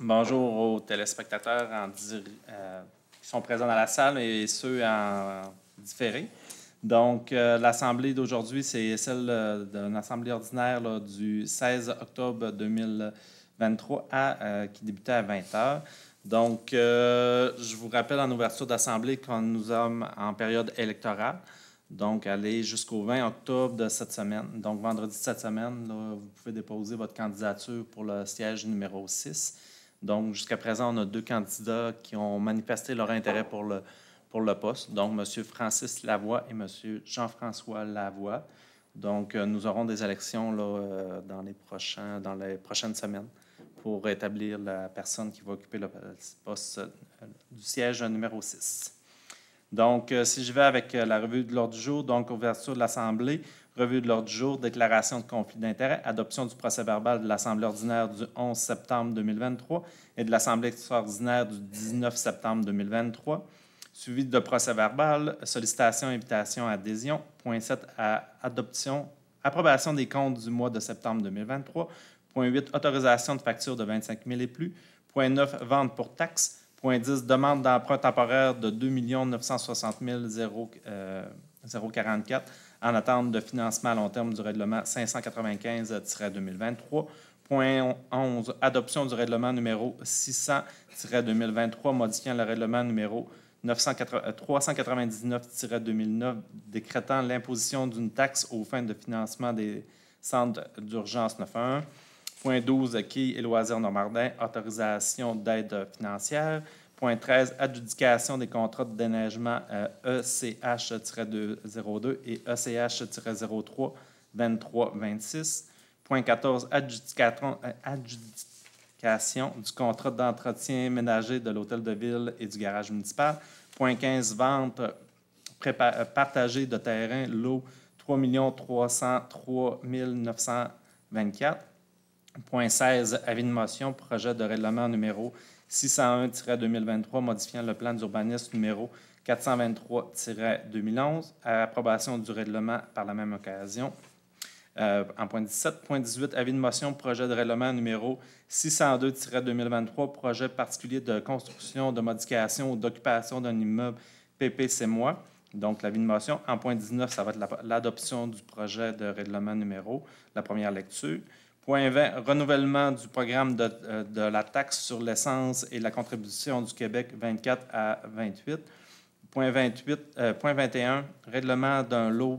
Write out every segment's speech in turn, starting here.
Bonjour aux téléspectateurs qui sont présents dans la salle et ceux en différé. Donc, l'Assemblée d'aujourd'hui, c'est celle d'une Assemblée ordinaire là, du 16 octobre 2023 qui débutait à 20 h. Donc, je vous rappelle en ouverture d'Assemblée que nous sommes en période électorale. Donc, allez jusqu'au 20 octobre de cette semaine. Donc, vendredi de cette semaine, là, vous pouvez déposer votre candidature pour le siège numéro 6. Donc, jusqu'à présent, on a 2 candidats qui ont manifesté leur intérêt pour le poste. Donc, M. Francis Lavoie et M. Jean-François Lavoie. Donc, nous aurons des élections là, dans les prochaines semaines pour établir la personne qui va occuper le poste du siège numéro 6. Donc, si je vais avec la revue de l'ordre du jour, donc ouverture de l'Assemblée, revue de l'ordre du jour, déclaration de conflit d'intérêts, adoption du procès-verbal de l'Assemblée ordinaire du 11 septembre 2023 et de l'Assemblée extraordinaire du 19 septembre 2023, suivi de procès-verbal, sollicitation, invitation, adhésion. Point 7, approbation des comptes du mois de septembre 2023. Point 8, autorisation de facture de 25 000 et plus. Point 9, vente pour taxes. Point 10, demande d'emprunt temporaire de 2 960 044 en attente de financement à long terme du règlement 595-2023. Point 11, adoption du règlement numéro 600-2023, modifiant le règlement numéro 399-2009, décrétant l'imposition d'une taxe aux fins de financement des centres d'urgence 911. Point 12, quai et loisirs Normandin, autorisation d'aide financière. Point 13, adjudication des contrats de déneigement ECH-02 et ECH-03-23-26. Point 14, adjudication du contrat d'entretien ménager de l'hôtel de ville et du garage municipal. Point 15, vente partagée de terrain, lot 3 303 924. Point 16, avis de motion, projet de règlement numéro 601-2023, modifiant le plan d'urbanisme numéro 423-2011, à approbation du règlement par la même occasion. En point 17, point 18, avis de motion, projet de règlement numéro 602-2023, projet particulier de construction, de modification ou d'occupation d'un immeuble PPC-moi. Donc, l'avis de motion. En point 19, ça va être l'adoption du projet de règlement numéro, la première lecture. Point 20, renouvellement du programme de la taxe sur l'essence et la contribution du Québec 24 à 28. Point 21, règlement d'un lot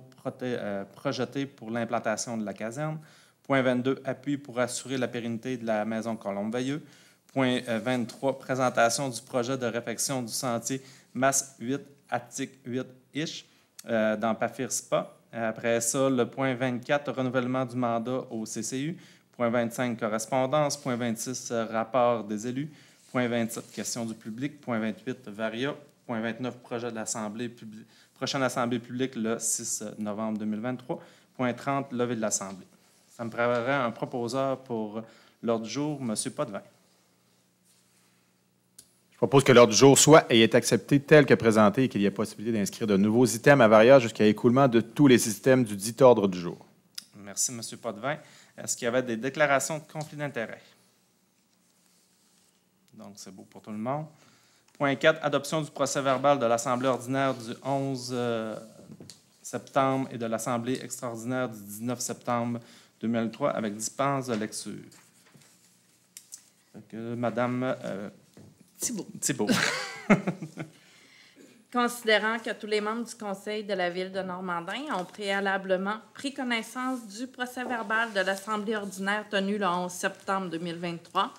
projeté pour l'implantation de la caserne. Point 22, appui pour assurer la pérennité de la maison Colombe-Veilleux. Point 23, présentation du projet de réfection du sentier Masse 8, Attic 8-ish dans Pafir-Spa. Après ça, le point 24, renouvellement du mandat au CCU. Point 25, correspondance. Point 26, rapport des élus. Point 27, questions du public. Point 28, varia. Point 29, projet de l'Assemblée publique. Prochaine Assemblée publique le 6 novembre 2023. Point 30, levée de l'Assemblée. Ça me préparerait un proposeur pour l'ordre du jour, M. Potvin. Je propose que l'ordre du jour soit et est accepté tel que présenté et qu'il y ait possibilité d'inscrire de nouveaux items à varier jusqu'à écoulement de tous les items du dit ordre du jour. Merci, M. Potvin. Est-ce qu'il y avait des déclarations de conflit d'intérêt? Donc, c'est beau pour tout le monde. Point 4, adoption du procès-verbal de l'Assemblée ordinaire du 11 septembre et de l'Assemblée extraordinaire du 19 septembre 2003 avec dispense de lecture. Madame Thibault. Considérant que tous les membres du Conseil de la Ville de Normandin ont préalablement pris connaissance du procès-verbal de l'Assemblée ordinaire tenue le 11 septembre 2023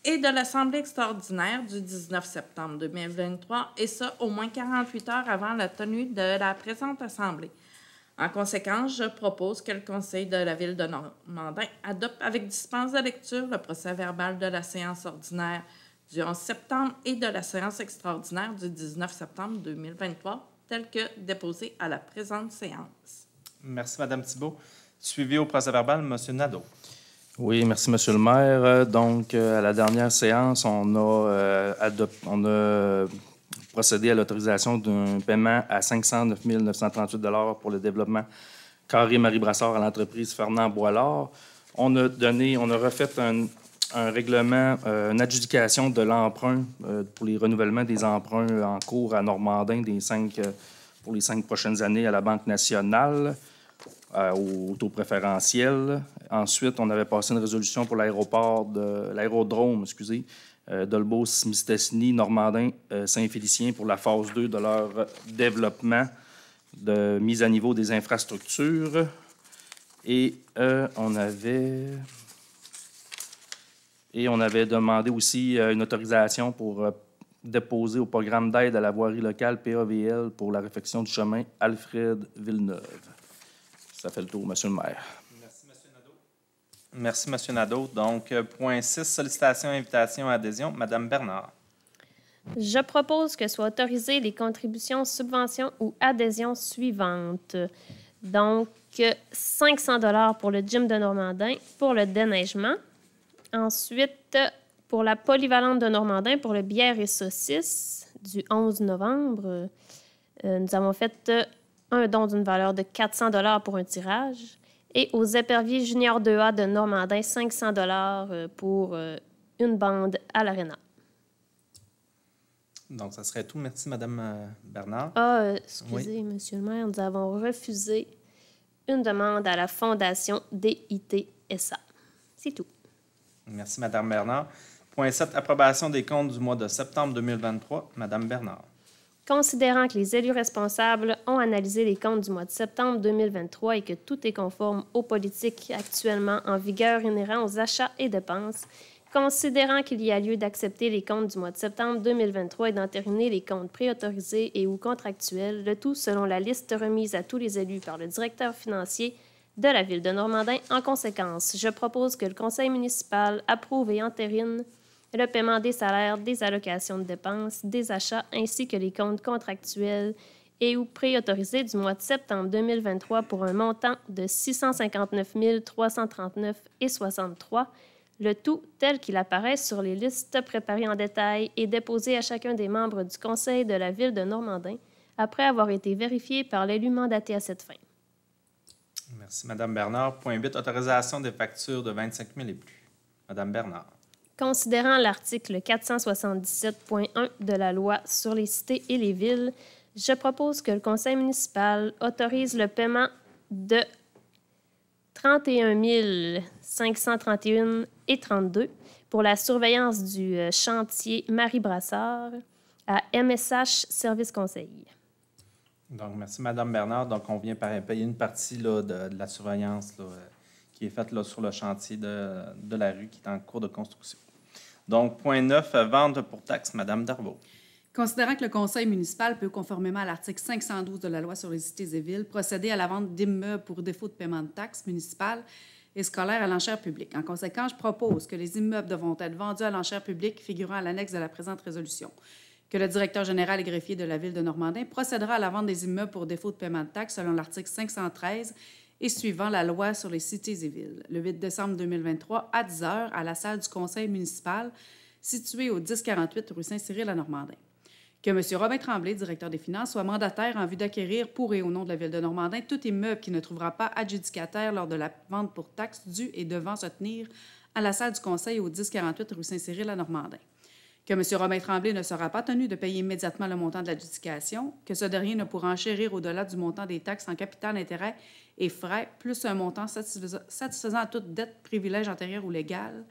et de l'Assemblée extraordinaire du 19 septembre 2023, et ça au moins 48 heures avant la tenue de la présente Assemblée. En conséquence, je propose que le Conseil de la Ville de Normandin adopte avec dispense de lecture le procès-verbal de la séance ordinaire du 11 septembre et de la séance extraordinaire du 19 septembre 2023, tel que déposé à la présente séance. Merci, Mme Thibault. Suivi au procès-verbal, M. Nadeau. Oui, merci, M. le maire. Donc, à la dernière séance, on a procédé à l'autorisation d'un paiement à 509 938 $ pour le développement Carré Marie Brassard à l'entreprise Fernand Boilard. On a refait un règlement, une adjudication de l'emprunt pour les renouvellements des emprunts en cours à Normandin pour les 5 prochaines années à la Banque nationale au taux préférentiel. Ensuite, on avait passé une résolution pour l'aérodrome, Dolbeau-Mistassini, Normandin, Saint-Félicien pour la phase 2 de leur développement de mise à niveau des infrastructures. Et on avait demandé aussi une autorisation pour déposer au programme d'aide à la voirie locale PAVL pour la réfection du chemin Alfred Villeneuve. Ça fait le tour, Monsieur le maire. Merci, M. Nadeau. Merci, M. Nadeau. Donc, point 6, sollicitation, invitation, adhésion. Mme Bernard. Je propose que soient autorisées les contributions, subventions ou adhésions suivantes. Donc, 500 $ pour le gym de Normandin pour le déneigement. Ensuite, pour la polyvalente de Normandin pour le bière et saucisses du 11 novembre, nous avons fait un don d'une valeur de 400 $ pour un tirage. Et aux éperviers junior 2A de Normandin, 500 $ pour une bande à l'Arena. Donc, ça serait tout. Merci, Mme Bernard. Excusez, Monsieur le maire, nous avons refusé une demande à la Fondation DIT-SA. C'est tout. Merci, Mme Bernard. Point 7, approbation des comptes du mois de septembre 2023. Mme Bernard. Considérant que les élus responsables ont analysé les comptes du mois de septembre 2023 et que tout est conforme aux politiques actuellement en vigueur inhérents aux achats et dépenses, considérant qu'il y a lieu d'accepter les comptes du mois de septembre 2023 et d'entériner les comptes préautorisés et ou contractuels, le tout selon la liste remise à tous les élus par le directeur financier de la Ville de Normandin. En conséquence, je propose que le conseil municipal approuve et entérine le paiement des salaires, des allocations de dépenses, des achats ainsi que les comptes contractuels et ou préautorisés du mois de septembre 2023 pour un montant de 659 339,63 $, le tout tel qu'il apparaît sur les listes préparées en détail et déposées à chacun des membres du conseil de la Ville de Normandin après avoir été vérifié par l'élu mandaté à cette fin. Merci, Mme Bernard. Point 8, autorisation des factures de 25 000 et plus. Mme Bernard. Considérant l'article 477.1 de la loi sur les cités et les villes, je propose que le conseil municipal autorise le paiement de 31 531,32 $ pour la surveillance du chantier Marie Brassard à MSH Service Conseil. Donc, merci, Mme Bernard. Donc, on vient payer une partie là, de la surveillance là, qui est faite là, sur le chantier de la rue qui est en cours de construction. Donc, point 9, vente pour taxe, Mme Darvaux. Considérant que le conseil municipal peut, conformément à l'article 512 de la loi sur les cités et villes, procéder à la vente d'immeubles pour défaut de paiement de taxes municipales et scolaires à l'enchère publique. En conséquence, je propose que les immeubles devront être vendus à l'enchère publique figurant à l'annexe de la présente résolution, que le directeur général et greffier de la Ville de Normandin procédera à la vente des immeubles pour défaut de paiement de taxes selon l'article 513 et suivant la loi sur les cités et villes, le 8 décembre 2023 à 10 h à la salle du conseil municipal située au 1048 rue Saint-Cyril à Normandin. Que M. Robin Tremblay, directeur des finances, soit mandataire en vue d'acquérir pour et au nom de la Ville de Normandin tout immeuble qui ne trouvera pas adjudicataire lors de la vente pour taxes due et devant se tenir à la salle du conseil au 1048 rue Saint-Cyril à Normandin. Que M. Robin Tremblay ne sera pas tenu de payer immédiatement le montant de l'adjudication, que ce dernier ne pourra enchérir au-delà du montant des taxes en capital, intérêt et frais, plus un montant satisfaisant à toute dette, privilège antérieur ou égal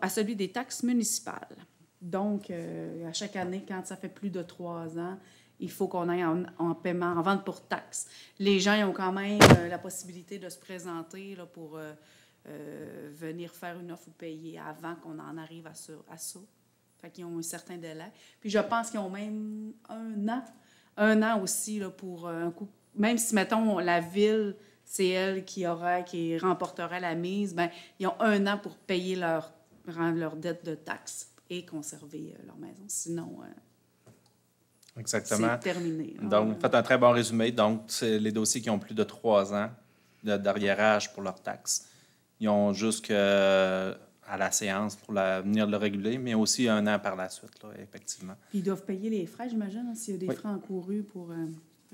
à celui des taxes municipales. Donc, à chaque année, quand ça fait plus de 3 ans, il faut qu'on aille en paiement, en vente pour taxes. Les gens ils ont quand même la possibilité de se présenter là, pour venir faire une offre ou payer avant qu'on en arrive à ça. Fait qu'ils ont un certain délai. Puis je pense qu'ils ont même un an aussi là, pour un coup. Même si, mettons, la Ville, c'est elle qui remporterait la mise, bien, ils ont 1 an pour payer leur dette de taxes et conserver leur maison. Sinon, exactement. C'est terminé. Donc, vous faites un très bon résumé. Donc, c'est les dossiers qui ont plus de 3 ans d'arriérage pour leurs taxes. Ils ont jusqu'à la séance pour venir le réguler, mais aussi 1 an par la suite, là, effectivement. Puis ils doivent payer les frais, j'imagine, hein, s'il y a des frais encourus pour...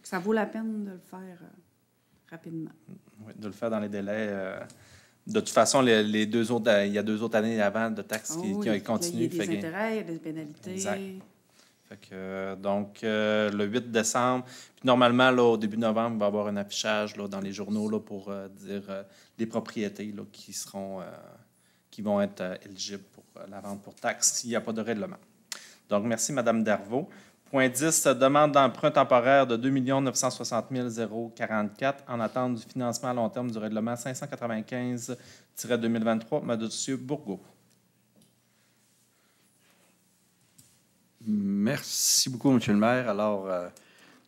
ça vaut la peine de le faire rapidement. Oui, de le faire dans les délais De toute façon, les deux autres, il y a 2 autres années avant de taxes qui continuent. Il y a des intérêts, il y a des pénalités. Exact. Fait que, donc, le 8 décembre, puis normalement, là, au début novembre, il va y avoir un affichage là, dans les journaux là, pour dire les propriétés là, qui vont être éligibles pour la vente pour taxe s'il n'y a pas de règlement. Donc, merci, Mme Dervaux. Point 10, demande d'emprunt temporaire de 2 960 044 en attente du financement à long terme du règlement 595-2023. Monsieur Bourgault. Merci beaucoup, M. le maire. Alors,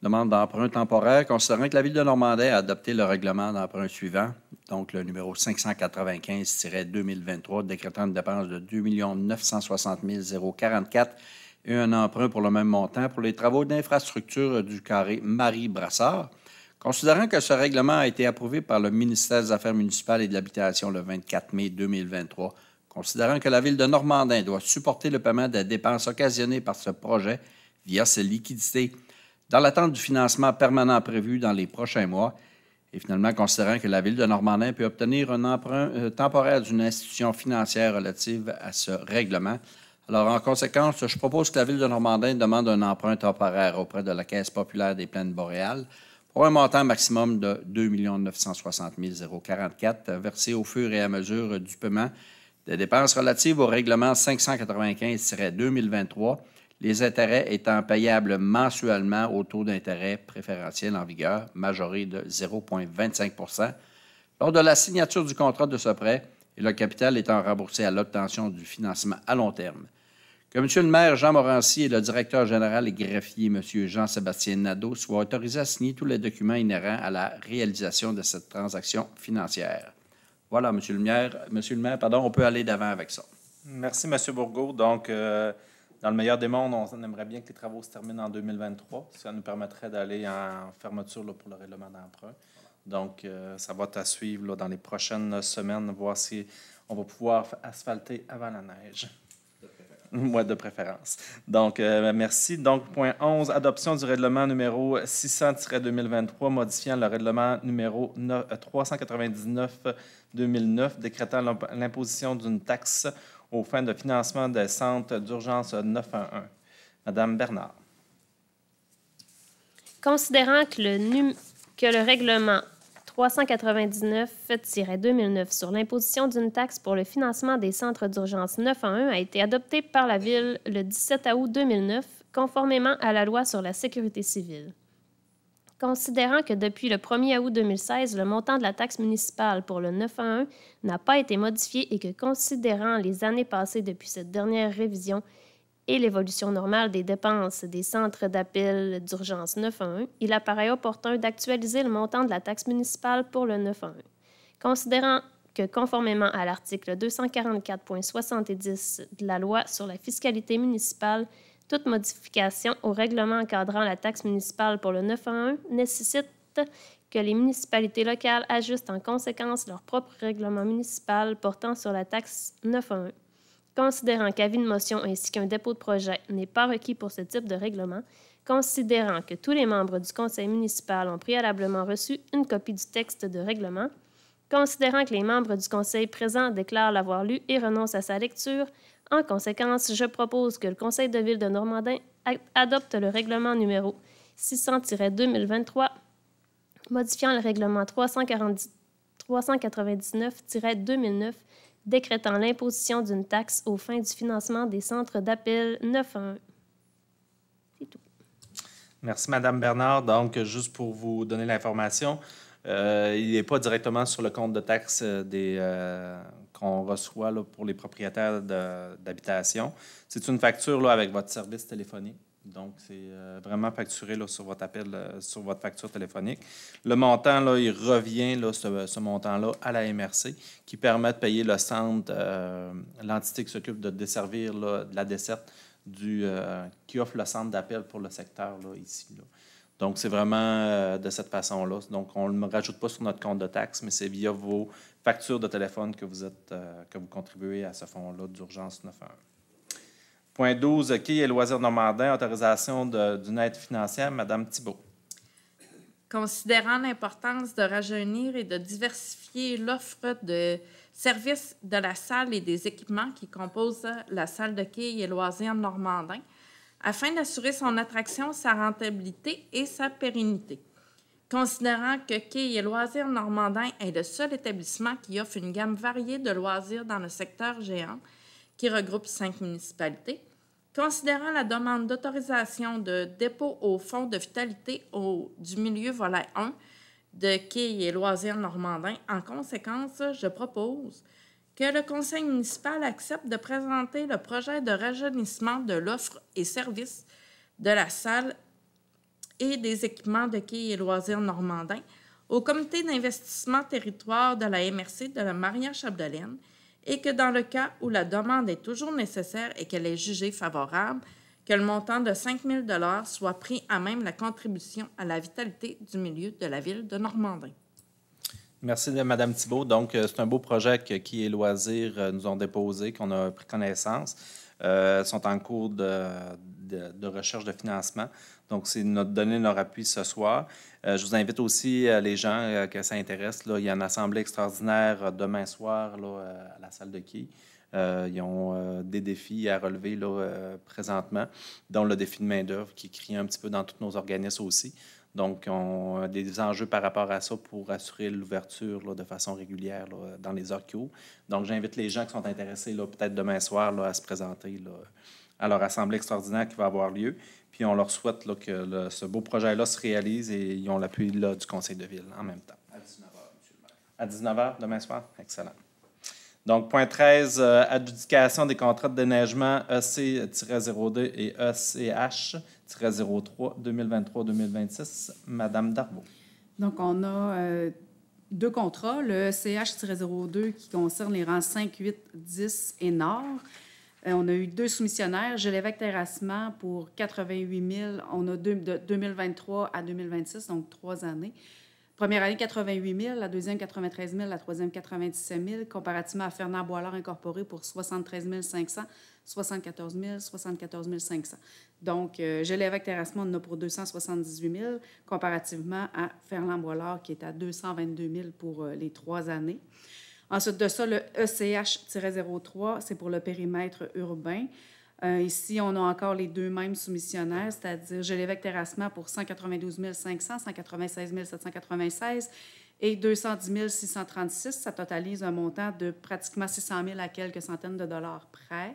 demande d'emprunt temporaire. Considérant que la Ville de Normandin a adopté le règlement d'emprunt suivant, donc le numéro 595-2023, décrétant une dépense de 2 960 044 et un emprunt pour le même montant pour les travaux d'infrastructure du carré Marie-Brassard. Considérant que ce règlement a été approuvé par le ministère des Affaires municipales et de l'Habitation le 24 mai 2023, considérant que la Ville de Normandin doit supporter le paiement des dépenses occasionnées par ce projet via ses liquidités, dans l'attente du financement permanent prévu dans les prochains mois, et finalement considérant que la Ville de Normandin peut obtenir un emprunt temporaire d'une institution financière relative à ce règlement. Alors, en conséquence, je propose que la Ville de Normandin demande un emprunt temporaire auprès de la Caisse populaire des Plaines boréales pour un montant maximum de 2 960 044 versé au fur et à mesure du paiement des dépenses relatives au règlement 595-2023, les intérêts étant payables mensuellement au taux d'intérêt préférentiel en vigueur, majoré de 0,25 % lors de la signature du contrat de ce prêt et le capital étant remboursé à l'obtention du financement à long terme. Que M. le maire Jean Morancy et le directeur général et greffier M. Jean-Sébastien Nadeau soient autorisés à signer tous les documents inhérents à la réalisation de cette transaction financière. Voilà, M. le maire, on peut aller d'avant avec ça. Merci, M. Bourgault. Donc, dans le meilleur des mondes, on aimerait bien que les travaux se terminent en 2023. Ça nous permettrait d'aller en fermeture là, pour le règlement d'emprunt. Donc, ça va à suivre là, dans les prochaines semaines, voir si on va pouvoir asphalter avant la neige. Oui, de préférence. Donc, merci. Donc, point 11, adoption du règlement numéro 600-2023, modifiant le règlement numéro 399-2009, décrétant l'imposition d'une taxe aux fins de financement des centres d'urgence 911. Madame Bernard. Considérant que le règlement 399-2009 sur l'imposition d'une taxe pour le financement des centres d'urgence 911 a été adopté par la Ville le 17 août 2009, conformément à la loi sur la sécurité civile. Considérant que depuis le 1er août 2016, le montant de la taxe municipale pour le 911 n'a pas été modifié et que considérant les années passées depuis cette dernière révision et l'évolution normale des dépenses des centres d'appel d'urgence 911, il apparaît opportun d'actualiser le montant de la taxe municipale pour le 911. Considérant que, conformément à l'article 244.70 de la loi sur la fiscalité municipale, toute modification au règlement encadrant la taxe municipale pour le 911 nécessite que les municipalités locales ajustent en conséquence leur propre règlement municipal portant sur la taxe 911. Considérant qu'avis de motion ainsi qu'un dépôt de projet n'est pas requis pour ce type de règlement, considérant que tous les membres du conseil municipal ont préalablement reçu une copie du texte de règlement, considérant que les membres du conseil présents déclarent l'avoir lu et renoncent à sa lecture, en conséquence, je propose que le conseil de ville de Normandin adopte le règlement numéro 600-2023, modifiant le règlement 399-2009, décrétant l'imposition d'une taxe aux fins du financement des centres d'appel 911. C'est tout. Merci, Mme Bernard. Donc, juste pour vous donner l'information, il n'est pas directement sur le compte de taxes qu'on reçoit là, pour les propriétaires d'habitation. C'est une facture là, avec votre service téléphonique. Donc, c'est vraiment facturé là, sur votre appel, sur votre facture téléphonique. Le montant, là, il revient, là, ce montant-là, à la MRC, qui permet de payer le centre, l'entité qui s'occupe de desservir là, de la desserte qui offre le centre d'appel pour le secteur là, ici. Là. Donc, c'est vraiment de cette façon-là. Donc, on ne le rajoute pas sur notre compte de taxes, mais c'est via vos factures de téléphone que vous contribuez à ce fonds-là d'urgence 911. Point 12, quai et loisirs Normandin, autorisation d'une aide financière. Madame Thibault. Considérant l'importance de rajeunir et de diversifier l'offre de service de la salle et des équipements qui composent la salle de quilles et loisirs Normandin, afin d'assurer son attraction, sa rentabilité et sa pérennité. Considérant que Quilles et loisirs Normandin est le seul établissement qui offre une gamme variée de loisirs dans le secteur géant, qui regroupe 5 municipalités, considérant la demande d'autorisation de dépôt au Fonds de vitalité du milieu volet 1 de Quilles et loisirs Normandin, en conséquence, je propose que le conseil municipal accepte de présenter le projet de rajeunissement de l'offre et services de la salle et des équipements de quilles et loisirs Normandin au comité d'investissement territoire de la MRC de la Maria-Chapdelaine et que dans le cas où la demande est toujours nécessaire et qu'elle est jugée favorable, que le montant de 5 000 $ soit pris à même la contribution à la vitalité du milieu de la ville de Normandin. Merci, Mme Thibault. Donc, c'est un beau projet que Quilles et loisirs nous ont déposé, qu'on a pris connaissance. Ils sont en cours de recherche de financement. Donc, c'est donner leur appui ce soir. Je vous invite aussi, les gens que ça intéresse, là, il y a une assemblée extraordinaire demain soir là, à la salle de quilles. Ils ont des défis à relever là, présentement, dont le défi de main-d'œuvre qui crie un petit peu dans tous nos organismes aussi. Donc, on a des enjeux par rapport à ça pour assurer l'ouverture là, de façon régulière là, dans les heures qui ouvrent. Donc, j'invite les gens qui sont intéressés, là, peut-être demain soir, là, à se présenter là, à leur assemblée extraordinaire qui va avoir lieu. Puis, on leur souhaite là, que ce beau projet-là se réalise et ils ont l'appui là, du conseil de ville en même temps. À 19h, M. le maire. À 19h demain soir? Excellent. Donc, point 13, adjudication des contrats de déneigement EC-02 et ECH-03 2023-2026. Madame Darbo. Donc, on a deux contrats. Le CH-02 qui concerne les rangs 5, 8, 10 et Nord. On a eu 2 soumissionnaires. Gelevec Terrassement pour 88 000. On a de 2023 à 2026, donc 3 années. Première année, 88 000, la deuxième, 93 000, la troisième, 97 000, comparativement à Fernand Boilard Incorporé pour 73 500, 74 000, 74 500. Donc, Gelevec Terrassement, on en a pour 278 000, comparativement à Fernand Boilard qui est à 222 000 pour les 3 années. Ensuite de ça, le ECH-03, c'est pour le périmètre urbain. Ici, on a encore les 2 mêmes soumissionnaires, c'est-à-dire Gelevec Terrassement pour 192 500, 196 796 et 210 636. Ça totalise un montant de pratiquement 600 000 à quelques centaines de dollars près.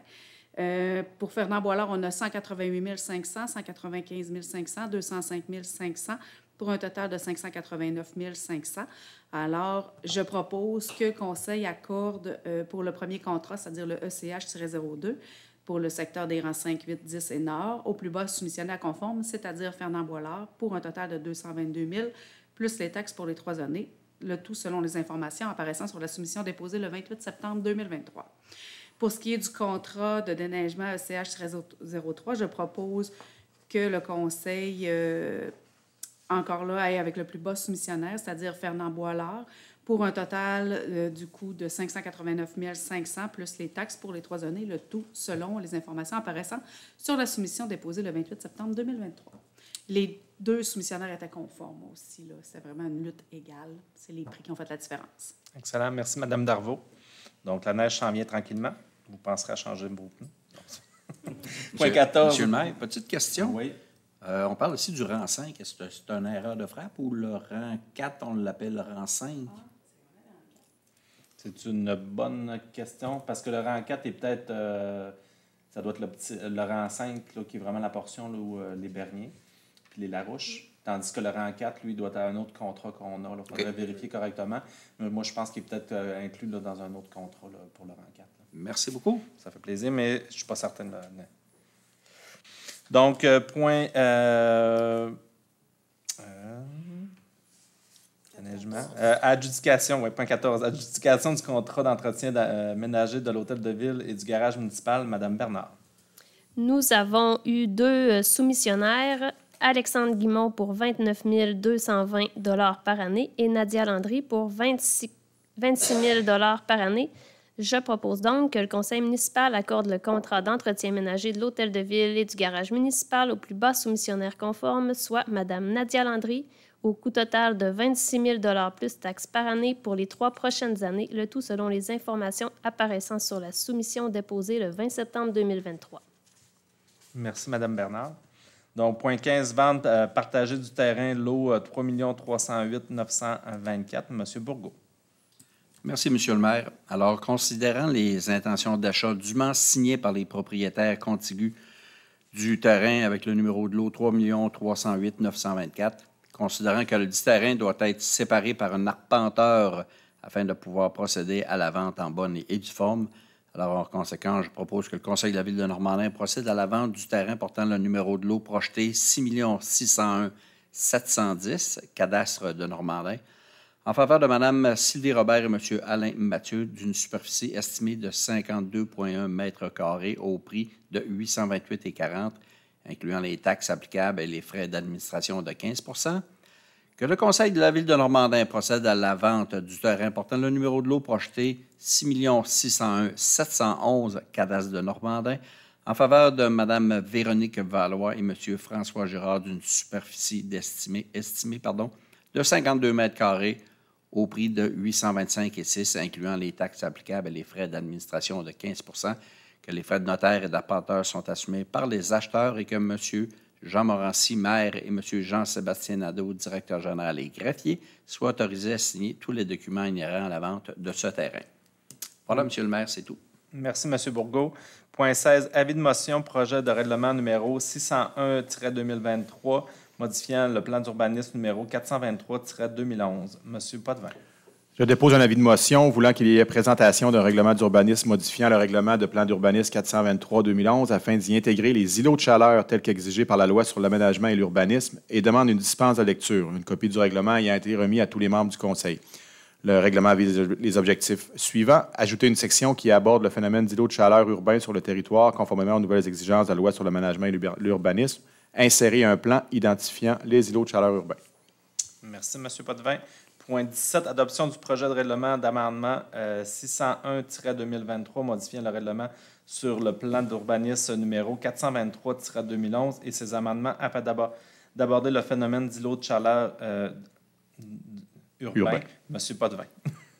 Pour Fernand Boilard, on a 188 500, 195 500, 205 500 pour un total de 589 500. Alors, je propose que le Conseil accorde pour le premier contrat, c'est-à-dire le ECH-02, pour le secteur des rangs 5, 8, 10 et Nord, au plus bas soumissionnaire conforme, c'est-à-dire Fernand Boilard, pour un total de 222 000, plus les taxes pour les 3 années, le tout selon les informations apparaissant sur la soumission déposée le 28 septembre 2023. Pour ce qui est du contrat de déneigement ECH-03, je propose que le Conseil, encore là, aille avec le plus bas soumissionnaire, c'est-à-dire Fernand Boilard, pour un total du coût de 589 500 plus les taxes pour les 3 années, le tout selon les informations apparaissant sur la soumission déposée le 28 septembre 2023. Les 2 soumissionnaires étaient conformes aussi. C'est vraiment une lutte égale. C'est les prix qui ont fait la différence. Excellent. Merci, Mme Darvaux. Donc, la neige s'en vient tranquillement. Vous penserez à changer de vos pneus? Point 14. Monsieur le maire, petite question. Oui. On parle aussi du rang 5. Est-ce que c'est une erreur de frappe ou le rang 4, on l'appelle le rang 5? C'est une bonne question parce que le rang 4 est peut-être, ça doit être le rang 5 là, qui est vraiment la portion là, où les Berniers puis les Larouches. Tandis que le rang 4, lui, doit être un autre contrat qu'on a. Il faudrait vérifier correctement. Mais moi, je pense qu'il est peut-être inclus là, dans un autre contrat là, pour le rang 4. Là. Merci beaucoup. Ça fait plaisir, mais je ne suis pas certain de le... Donc, point... adjudication, oui, point 14. Adjudication du contrat d'entretien ménager de l'hôtel de ville et du garage municipal, Mme Bernard. Nous avons eu 2 soumissionnaires, Alexandre Guimond pour 29 220 $ par année et Nadia Landry pour 26 000 $ par année. Je propose donc que le conseil municipal accorde le contrat d'entretien ménager de l'hôtel de ville et du garage municipal au plus bas soumissionnaire conforme, soit Mme Nadia Landry, au coût total de 26 000 plus taxes par année pour les 3 prochaines années, le tout selon les informations apparaissant sur la soumission déposée le 20 septembre 2023. Merci, Mme Bernard. Donc, point 15, vente partagée du terrain, lot 3 308 924. M. Bourgault. Merci, M. le maire. Alors, considérant les intentions d'achat dûment signées par les propriétaires contigus du terrain avec le numéro de lot 3 308 924, considérant que le dit terrain doit être séparé par un arpenteur afin de pouvoir procéder à la vente en bonne et due forme, alors en conséquence, je propose que le Conseil de la Ville de Normandin procède à la vente du terrain portant le numéro de lot projeté 6 601 710, cadastre de Normandin, en faveur de Mme Sylvie Robert et M. Alain Mathieu, d'une superficie estimée de 52,1 mètres carrés au prix de 828,40 $, incluant les taxes applicables et les frais d'administration de 15 %. Que le Conseil de la Ville de Normandin procède à la vente du terrain portant le numéro de lot projeté 6 601 711, cadastre de Normandin, en faveur de Mme Véronique Valois et M. François Girard, d'une superficie estimée de 52 mètres carrés au prix de 825,6 $, incluant les taxes applicables et les frais d'administration de 15 %, que les frais de notaire et d'apporteur sont assumés par les acheteurs et que M. Jean Morancy, maire, et M. Jean-Sébastien Nadeau, directeur général et greffier, soient autorisés à signer tous les documents inhérents à la vente de ce terrain. Voilà, M. le maire, c'est tout. Merci, M. Bourgault. Point 16, avis de motion, projet de règlement numéro 601-2023, modifiant le plan d'urbanisme numéro 423-2011. M. Potvin. Je dépose un avis de motion voulant qu'il y ait présentation d'un règlement d'urbanisme modifiant le règlement de plan d'urbanisme 423-2011 afin d'y intégrer les îlots de chaleur tels qu'exigés par la loi sur l'aménagement et l'urbanisme et demande une dispense de lecture. Une copie du règlement ayant été remis à tous les membres du Conseil. Le règlement vise les objectifs suivants. Ajouter une section qui aborde le phénomène d'îlots de chaleur urbain sur le territoire conformément aux nouvelles exigences de la loi sur l'aménagement et l'urbanisme. Insérer un plan identifiant les îlots de chaleur urbains. Merci, M. Potvin. Point 17, adoption du projet de règlement d'amendement 601-2023, modifiant le règlement sur le plan d'urbanisme numéro 423-2011 et ses amendements afin d'aborder le phénomène d'îlots de chaleur urbain. M. Potvin.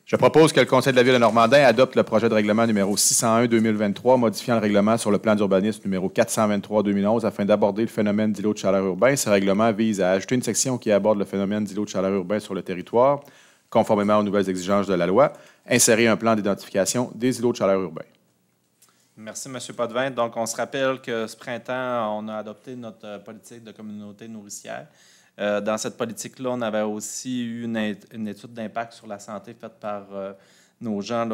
Je propose que le Conseil de la Ville de Normandin adopte le projet de règlement numéro 601-2023, modifiant le règlement sur le plan d'urbanisme numéro 423-2011 afin d'aborder le phénomène d'îlots de chaleur urbain. Ce règlement vise à ajouter une section qui aborde le phénomène d'îlots de chaleur urbain sur le territoire, conformément aux nouvelles exigences de la loi. Insérer un plan d'identification des îlots de chaleur urbains. Merci, M. Potvin. Donc, on se rappelle que ce printemps, on a adopté notre politique de communauté nourricière. Dans cette politique-là, on avait aussi eu une étude d'impact sur la santé faite par nos gens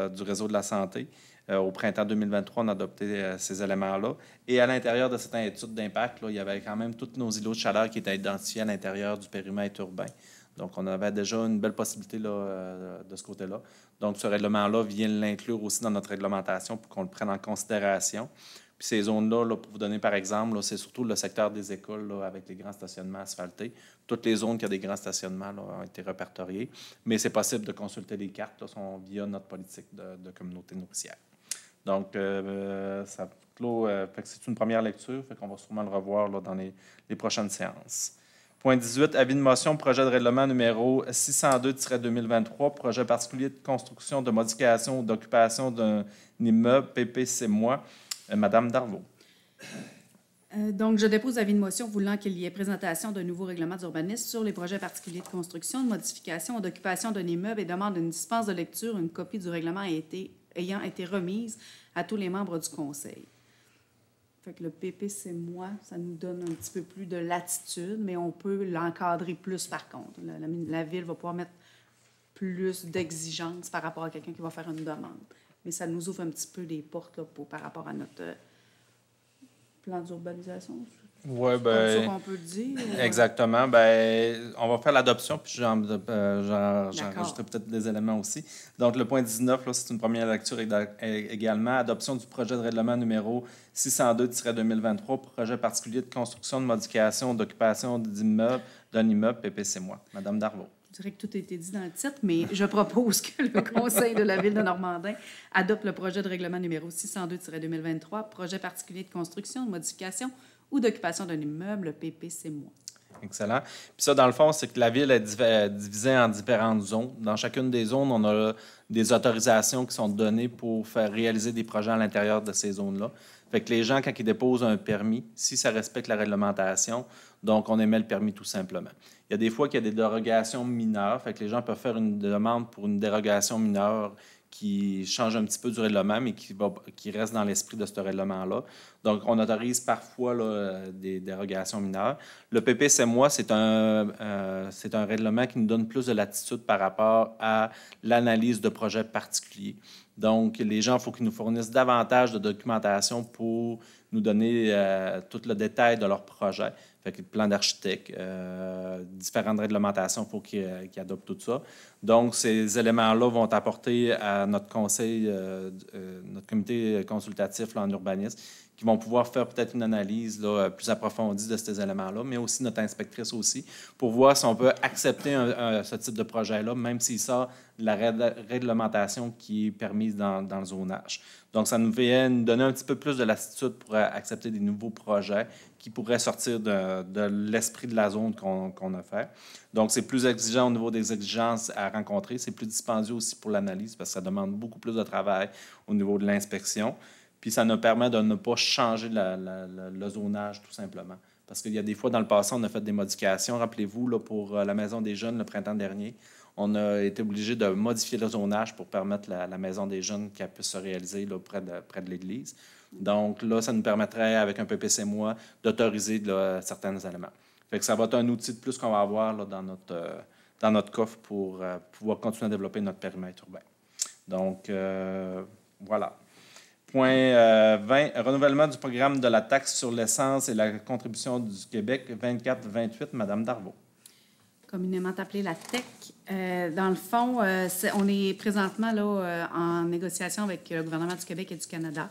du réseau de la santé. Au printemps 2023, on a adopté ces éléments-là. Et à l'intérieur de cette étude d'impact, il y avait quand même tous nos îlots de chaleur qui étaient identifiés à l'intérieur du périmètre urbain. Donc, on avait déjà une belle possibilité de ce côté-là. Donc, ce règlement-là vient l'inclure aussi dans notre réglementation pour qu'on le prenne en considération. Puis ces zones-là, pour vous donner par exemple, c'est surtout le secteur des écoles avec les grands stationnements asphaltés. Toutes les zones qui ont des grands stationnements ont été répertoriées, mais c'est possible de consulter les cartes via notre politique de communauté nourricière. Donc, ça clôt. C'est une première lecture, fait qu'on va sûrement le revoir dans les prochaines séances. Point 18, avis de motion, projet de règlement numéro 602-2023, projet particulier de construction, de modification ou d'occupation d'un immeuble, PPC-moi. Madame Darvaux. Donc, je dépose avis de motion voulant qu'il y ait présentation d'un nouveau règlement d'urbanisme sur les projets particuliers de construction, de modification ou d'occupation d'un immeuble et demande une dispense de lecture. Une copie du règlement ayant été remise à tous les membres du Conseil. Fait que le PPC-moi, ça nous donne un petit peu plus de latitude, mais on peut l'encadrer plus par contre. La Ville va pouvoir mettre plus d'exigences par rapport à quelqu'un qui va faire une demande. Mais ça nous ouvre un petit peu des portes par rapport à notre plan d'urbanisation. Oui, c'est ça qu'on peut dire. Exactement. On va faire l'adoption, puis j'en rajouterai peut-être des éléments aussi. Donc, le point 19, là, c'est une première lecture également. Adoption du projet de règlement numéro 602-2023, projet particulier de construction, de modification, d'occupation d'un immeuble, PPC-moi. Madame Darvaux. Je dirais que tout a été dit dans le titre, mais je propose que le Conseil de la Ville de Normandin adopte le projet de règlement numéro 602-2023, projet particulier de construction, de modification ou d'occupation d'un immeuble, PPC-moi. Excellent. Puis ça, dans le fond, c'est que la ville est divisée en différentes zones. Dans chacune des zones, on a des autorisations qui sont données pour faire réaliser des projets à l'intérieur de ces zones-là. Fait que les gens, quand ils déposent un permis, si ça respecte la réglementation, donc on émet le permis tout simplement. Il y a des fois qu'il y a des dérogations mineures. Fait que les gens peuvent faire une demande pour une dérogation mineure qui change un petit peu du règlement, mais qui reste dans l'esprit de ce règlement-là. Donc, on autorise parfois là, des dérogations mineures. Le PPCMOI, c'est un règlement qui nous donne plus de latitude par rapport à l'analyse de projets particuliers. Donc, les gens, il faut qu'ils nous fournissent davantage de documentation pour nous donner tout le détail de leur projet. Fait que le plan d'architecte, différentes réglementations, il faut qu'ils adoptent tout ça. Donc, ces éléments-là vont apporter à notre conseil, notre comité consultatif là, en urbanisme, qui vont pouvoir faire peut-être une analyse là, plus approfondie de ces éléments-là, mais aussi notre inspectrice aussi, pour voir si on peut accepter ce type de projet-là, même s'il sort de la réglementation qui est permise dans le zonage. Donc, ça nous vient nous donner un petit peu plus de latitude pour accepter des nouveaux projets qui pourraient sortir de l'esprit de la zone qu'on a fait. Donc, c'est plus exigeant au niveau des exigences à rencontrer. C'est plus dispendieux aussi pour l'analyse parce que ça demande beaucoup plus de travail au niveau de l'inspection. Puis ça nous permet de ne pas changer le zonage, tout simplement. Parce qu'il y a des fois, dans le passé, on a fait des modifications. Rappelez-vous, là, pour la Maison des Jeunes, le printemps dernier, on a été obligé de modifier le zonage pour permettre la Maison des Jeunes qu'elle puisse se réaliser là, près de l'Église. Donc là, ça nous permettrait, avec un PPCMOI, d'autoriser là, certains éléments. Fait que ça va être un outil de plus qu'on va avoir là, dans notre coffre pour pouvoir continuer à développer notre périmètre urbain. Donc, voilà. Point 20, renouvellement du programme de la taxe sur l'essence et la contribution du Québec 24-28, Madame Darvaux. Communément appelée la TEC. Dans le fond, on est présentement là, en négociation avec le gouvernement du Québec et du Canada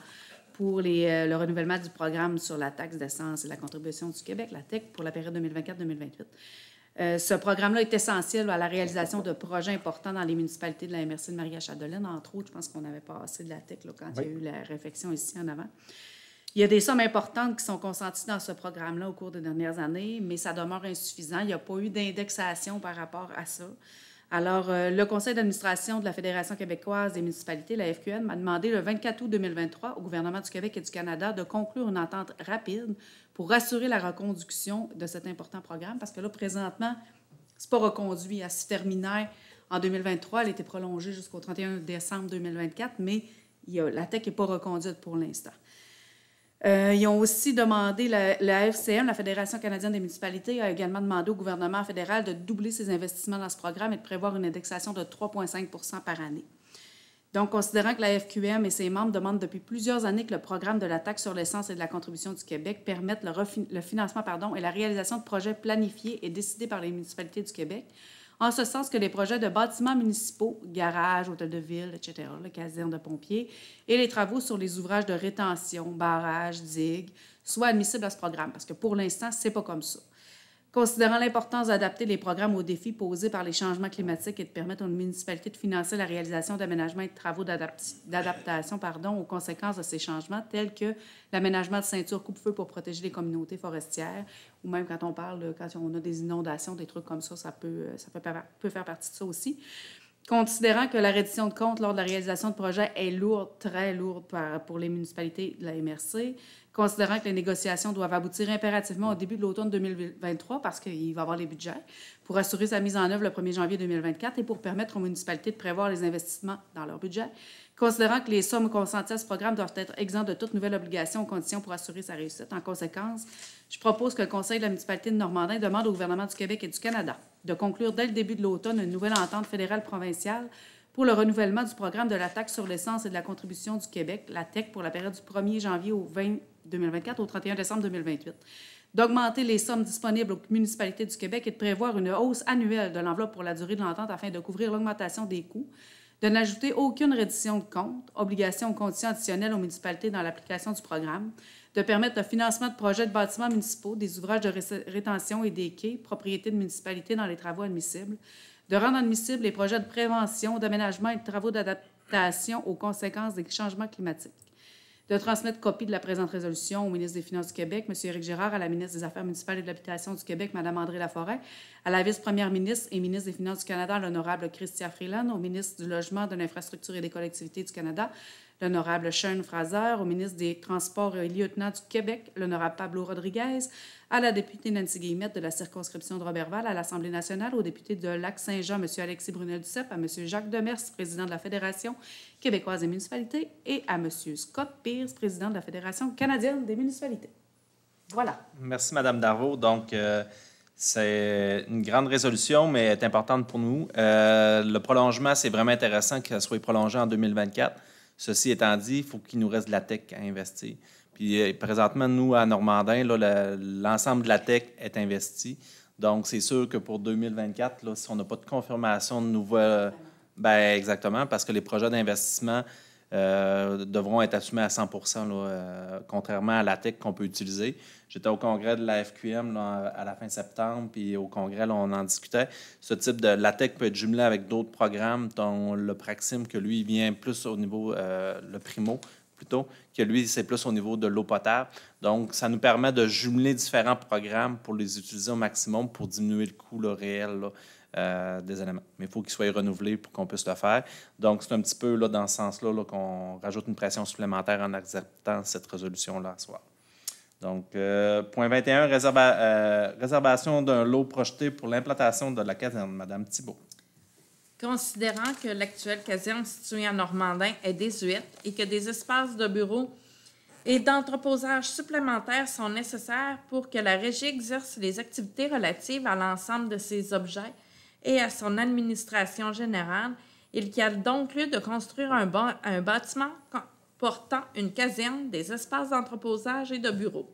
pour le renouvellement du programme sur la taxe d'essence et la contribution du Québec, la TEC, pour la période 2024-2028. Ce programme-là est essentiel à la réalisation de projets importants dans les municipalités de la MRC de Maria-Chapdelaine. Entre autres, je pense qu'on avait passé de la TEC là, quand il y a eu la réflexion ici en avant. Il y a des sommes importantes qui sont consenties dans ce programme-là au cours des dernières années, mais ça demeure insuffisant. Il n'y a pas eu d'indexation par rapport à ça. Alors, le conseil d'administration de la Fédération québécoise des municipalités, la FQN, m'a demandé le 24 août 2023 au gouvernement du Québec et du Canada de conclure une entente rapide pour assurer la reconduction de cet important programme, parce que là, présentement, c'est pas reconduit. Elle se terminait en 2023. Elle a été prolongée jusqu'au 31 décembre 2024, mais la TEC n'est pas reconduite pour l'instant. Ils ont aussi demandé, la FCM, la Fédération canadienne des municipalités, a également demandé au gouvernement fédéral de doubler ses investissements dans ce programme et de prévoir une indexation de 3,5 % par année. Donc, considérant que la FQM et ses membres demandent depuis plusieurs années que le programme de la taxe sur l'essence et de la contribution du Québec permette le financement et la réalisation de projets planifiés et décidés par les municipalités du Québec, en ce sens que les projets de bâtiments municipaux, garages, hôtels de ville, etc., la caserne de pompiers, et les travaux sur les ouvrages de rétention, barrages, digues, soient admissibles à ce programme, parce que pour l'instant, c'est pas comme ça. Considérant l'importance d'adapter les programmes aux défis posés par les changements climatiques et de permettre aux municipalités de financer la réalisation d'aménagements et de travaux d'adaptation aux conséquences de ces changements, tels que l'aménagement de ceintures coupe-feu pour protéger les communautés forestières, ou même quand on parle, quand on a des inondations, des trucs comme ça peut faire partie de ça aussi. Considérant que la reddition de comptes lors de la réalisation de projets est lourde, très lourde pour les municipalités de la MRC, considérant que les négociations doivent aboutir impérativement au début de l'automne 2023 parce qu'il va y avoir les budgets, pour assurer sa mise en œuvre le 1er janvier 2024 et pour permettre aux municipalités de prévoir les investissements dans leur budget, considérant que les sommes consenties à ce programme doivent être exemptes de toute nouvelle obligation ou condition pour assurer sa réussite. En conséquence, je propose que le Conseil de la municipalité de Normandin demande au gouvernement du Québec et du Canada de conclure dès le début de l'automne une nouvelle entente fédérale-provinciale pour le renouvellement du programme de la taxe sur l'essence et de la contribution du Québec, la TEC, pour la période du 1er janvier 2024 au 31 décembre 2028, d'augmenter les sommes disponibles aux municipalités du Québec et de prévoir une hausse annuelle de l'enveloppe pour la durée de l'entente afin de couvrir l'augmentation des coûts, de n'ajouter aucune reddition de compte, obligation ou conditions additionnelles aux municipalités dans l'application du programme, de permettre le financement de projets de bâtiments municipaux, des ouvrages de rétention et des quais, propriétés de municipalités dans les travaux admissibles, de rendre admissibles les projets de prévention, d'aménagement et de travaux d'adaptation aux conséquences des changements climatiques, de transmettre copie de la présente résolution au ministre des Finances du Québec, M. Éric Girard, à la ministre des Affaires municipales et de l'Habitation du Québec, Mme André Laforêt, à la vice-première ministre et ministre des Finances du Canada, l'honorable Chrystia Freeland, au ministre du Logement, de l'Infrastructure et des Collectivités du Canada, l'honorable Sean Fraser, au ministre des Transports et lieutenant du Québec, l'honorable Pablo Rodriguez, à la députée Nancy Guillemette de la circonscription de Roberval à l'Assemblée nationale, au député de Lac-Saint-Jean, M. Alexis Brunel-Duceppe, à M. Jacques Demers, président de la Fédération québécoise des municipalités, et à M. Scott Pierce, président de la Fédération canadienne des municipalités. Voilà. Merci, Mme Darvaux. Donc, c'est une grande résolution, mais elle est importante pour nous. Le prolongement, c'est vraiment intéressant qu'elle soit prolongée en 2024. Ceci étant dit, il faut qu'il nous reste de la tech à investir. Puis présentement, nous, à Normandin, l'ensemble de la tech est investi. Donc, c'est sûr que pour 2024, là, si on n'a pas de confirmation de nouvelles... Bien, exactement, parce que les projets d'investissement devront être assumés à 100 % contrairement à la tech qu'on peut utiliser. J'étais au congrès de la FQM là, à la fin septembre, puis au congrès, là, on en discutait. Ce type de la tech peut être jumelé avec d'autres programmes, dont le Praxim, que lui, il vient plus au niveau, le Primo, plutôt, que lui, c'est plus au niveau de l'eau potable. Donc, ça nous permet de jumeler différents programmes pour les utiliser au maximum pour diminuer le coût là, réel là, des éléments. Mais il faut qu'ils soient renouvelés pour qu'on puisse le faire. Donc, c'est un petit peu là, dans ce sens-là là, qu'on rajoute une pression supplémentaire en acceptant cette résolution-là ce soir. Donc, point 21, réservation d'un lot projeté pour l'implantation de la caserne. Madame Thibault. Considérant que l'actuelle caserne située à Normandin est désuète et que des espaces de bureaux et d'entreposage supplémentaires sont nécessaires pour que la Régie exerce les activités relatives à l'ensemble de ses objets et à son administration générale, il y a donc lieu de construire un bâtiment portant une caserne, des espaces d'entreposage et de bureaux.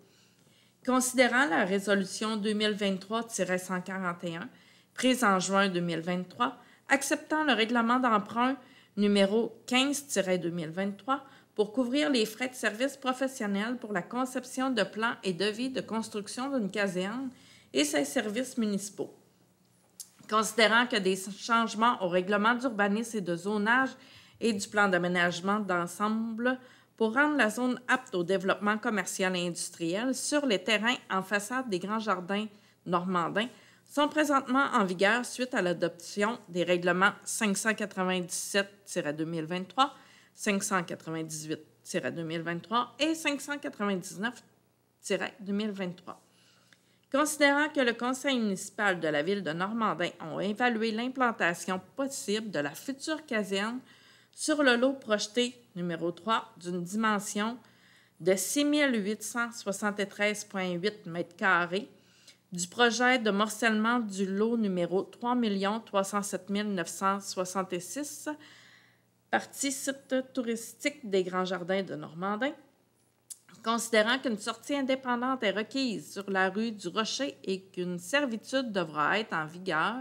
Considérant la résolution 2023-141, prise en juin 2023, acceptant le règlement d'emprunt numéro 15-2023 pour couvrir les frais de services professionnels pour la conception de plans et devis de construction d'une caserne et ses services municipaux. Considérant que des changements au règlement d'urbanisme et de zonage et du plan d'aménagement d'ensemble pour rendre la zone apte au développement commercial et industriel sur les terrains en façade des Grands Jardins normandins sont présentement en vigueur suite à l'adoption des règlements 597-2023, 598-2023 et 599-2023. Considérant que le conseil municipal de la ville de Normandin a évalué l'implantation possible de la future caserne sur le lot projeté numéro 3 d'une dimension de 6 873,8 m² du projet de morcellement du lot numéro 3 307 966, partie site touristique des Grands Jardins de Normandin, considérant qu'une sortie indépendante est requise sur la rue du Rocher et qu'une servitude devra être en vigueur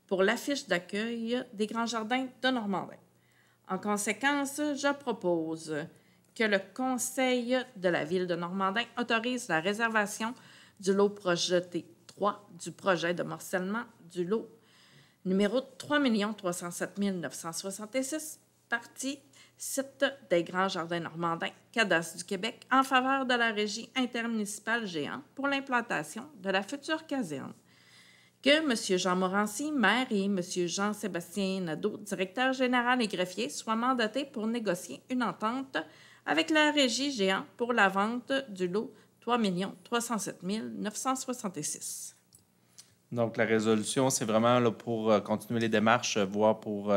pour l'affiche d'accueil des Grands Jardins de Normandin. En conséquence, je propose que le Conseil de la Ville de Normandin autorise la réservation du lot projeté 3 du projet de morcellement du lot numéro 3 307 966, partie site des Grands Jardins Normandins, Cadastre du Québec, en faveur de la Régie intermunicipale Géant pour l'implantation de la future caserne. Que M. Jean Morancy, maire, et M. Jean-Sébastien Nadeau, directeur général et greffier, soient mandatés pour négocier une entente avec la Régie Géant pour la vente du lot 3 307 966. Donc, la résolution, c'est vraiment là, pour continuer les démarches, voire pour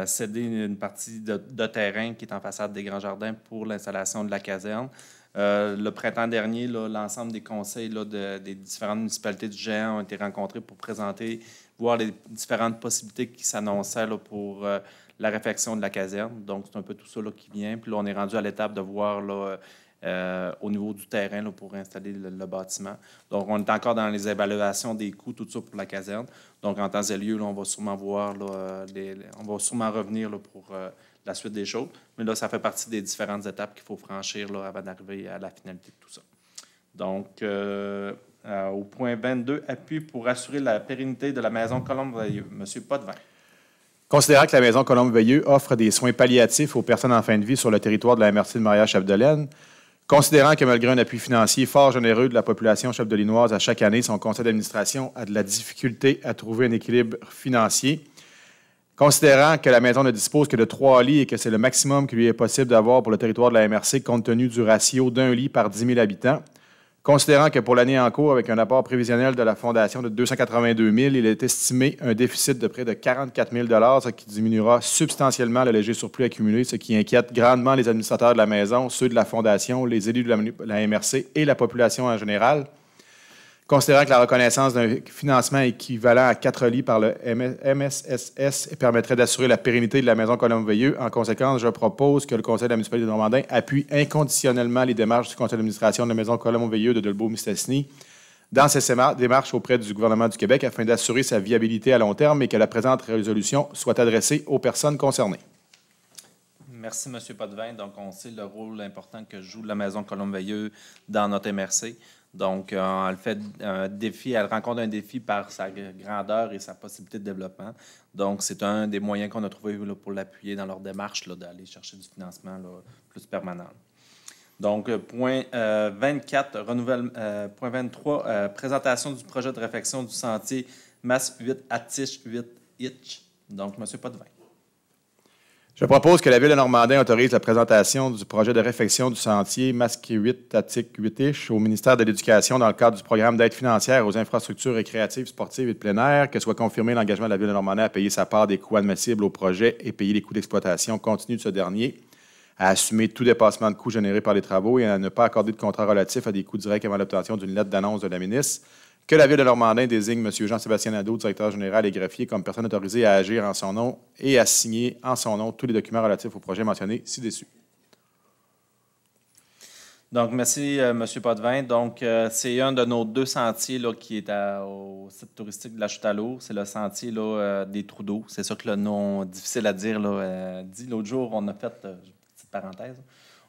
céder une partie de terrain qui est en façade des Grands Jardins pour l'installation de la caserne. Le printemps dernier, l'ensemble des conseils des différentes municipalités du Géant ont été rencontrés pour présenter, voir les différentes possibilités qui s'annonçaient pour la réfection de la caserne. Donc, c'est un peu tout ça qui vient. Puis là, on est rendu à l'étape de voir au niveau du terrain pour installer le bâtiment. Donc, on est encore dans les évaluations des coûts, tout ça pour la caserne. Donc, en temps et lieu, on va sûrement voir, on va sûrement revenir pour la suite des choses. Mais là, ça fait partie des différentes étapes qu'il faut franchir avant d'arriver à la finalité de tout ça. Donc, au point 22, appui pour assurer la pérennité de la maison Colombe-Veilleux. M. Potvin. Considérant que la Maison Colombe-Veilleux offre des soins palliatifs aux personnes en fin de vie sur le territoire de la MRC de Maria-Chapdelaine, considérant que malgré un appui financier fort généreux de la population chapdelainoise à chaque année, son conseil d'administration a de la difficulté à trouver un équilibre financier, considérant que la maison ne dispose que de 3 lits et que c'est le maximum qu'il lui est possible d'avoir pour le territoire de la MRC compte tenu du ratio d'un lit par 10 000 habitants, considérant que pour l'année en cours, avec un apport prévisionnel de la Fondation de 282 000, il est estimé un déficit de près de 44 000 ce qui diminuera substantiellement le léger surplus accumulé, ce qui inquiète grandement les administrateurs de la maison, ceux de la Fondation, les élus de la MRC et la population en général. Considérant que la reconnaissance d'un financement équivalent à 4 lits par le MSSS permettrait d'assurer la pérennité de la Maison Colombe-Veilleux, en conséquence, je propose que le Conseil de la municipalité de Normandin appuie inconditionnellement les démarches du Conseil d'administration de la Maison Colombe-Veilleux de Dolbeau-Mistassini dans ces démarches auprès du gouvernement du Québec afin d'assurer sa viabilité à long terme et que la présente résolution soit adressée aux personnes concernées. Merci, M. Potvin. Donc, on sait le rôle important que joue la Maison Colombe-Veilleux dans notre MRC. Donc, elle rencontre un défi par sa grandeur et sa possibilité de développement. Donc, c'est un des moyens qu'on a trouvé là, pour l'appuyer dans leur démarche d'aller chercher du financement là, plus permanent. Donc, point 24, point 23, présentation du projet de réfection du sentier Masse 8 Atiche 8 Itch. Donc, M. Potvin. Je propose que la Ville de Normandin autorise la présentation du projet de réfection du sentier Masque 8 Attic 8-ish au ministère de l'Éducation dans le cadre du programme d'aide financière aux infrastructures récréatives, sportives et de plein air, que soit confirmé l'engagement de la Ville de Normandin à payer sa part des coûts admissibles au projet et payer les coûts d'exploitation continue de ce dernier, à assumer tout dépassement de coûts générés par les travaux et à ne pas accorder de contrat relatif à des coûts directs avant l'obtention d'une lettre d'annonce de la ministre, que la Ville de Normandin désigne M. Jean-Sébastien Nadeau, directeur général et greffier, comme personne autorisée à agir en son nom et à signer en son nom tous les documents relatifs au projet mentionné ci-dessus. Donc, merci, M. Potvin. Donc, c'est un de nos 2 sentiers là, qui est au site touristique de la Chute-à-l'eau. C'est le sentier là, des trous d'eau. C'est ça que le nom difficile à dire là, dit. L'autre jour, on a fait, petite parenthèse,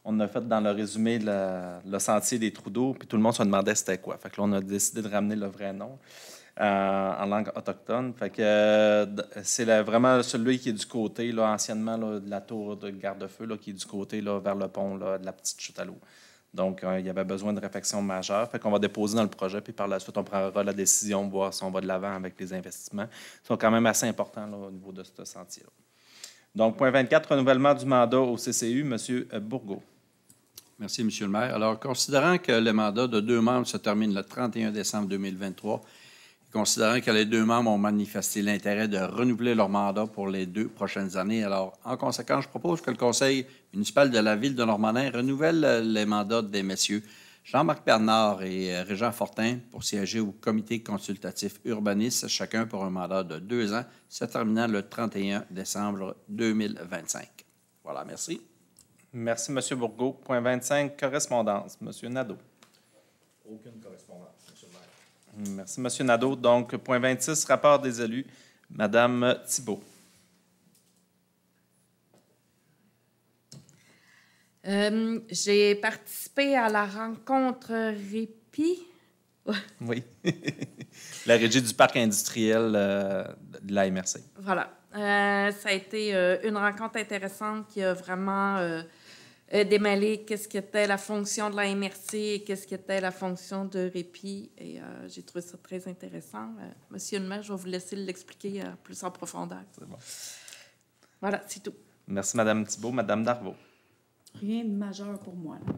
on a fait dans le résumé le sentier des trous d'eau, puis tout le monde se demandait c'était quoi. Fait que là, on a décidé de ramener le vrai nom en langue autochtone. Fait que c'est vraiment celui qui est du côté, là, anciennement, là, de la tour de garde-feu, là, qui est du côté là, vers le pont là, de la petite chute à l'eau. Donc, il y avait besoin de réfection majeure. Fait qu'on va déposer dans le projet, puis par la suite, on prendra la décision de voir si on va de l'avant avec les investissements. Ils sont quand même assez importants là, au niveau de ce sentier-là. Donc, point 24, renouvellement du mandat au CCU, M. Bourgault. Merci, M. le maire. Alors, considérant que le mandat de 2 membres se termine le 31 décembre 2023, et considérant que les 2 membres ont manifesté l'intérêt de renouveler leur mandat pour les 2 prochaines années, alors, en conséquence, je propose que le Conseil municipal de la Ville de Normandin renouvelle les mandats des messieurs Jean-Marc Bernard et Régent Fortin pour siéger au comité consultatif urbaniste, chacun pour un mandat de 2 ans, se terminant le 31 décembre 2025. Voilà, merci. Merci, M. Bourgault. Point 25, correspondance. M. Nadeau. Aucune correspondance, M. le maire. Merci, M. Nadeau. Donc, point 26, rapport des élus. Mme Thibault. J'ai participé à la rencontre RIPI. Oui. La régie du parc industriel de la MRC. Voilà. Ça a été une rencontre intéressante qui a vraiment démêlé qu'est-ce qu'était la fonction de la MRC et qu'est-ce qu'était la fonction de RIPI. Et j'ai trouvé ça très intéressant. Monsieur le maire, je vais vous laisser l'expliquer plus en profondeur. C'est bon. Voilà, c'est tout. Merci, Mme Thibault. Mme Darvaux. Rien de majeur pour moi, là.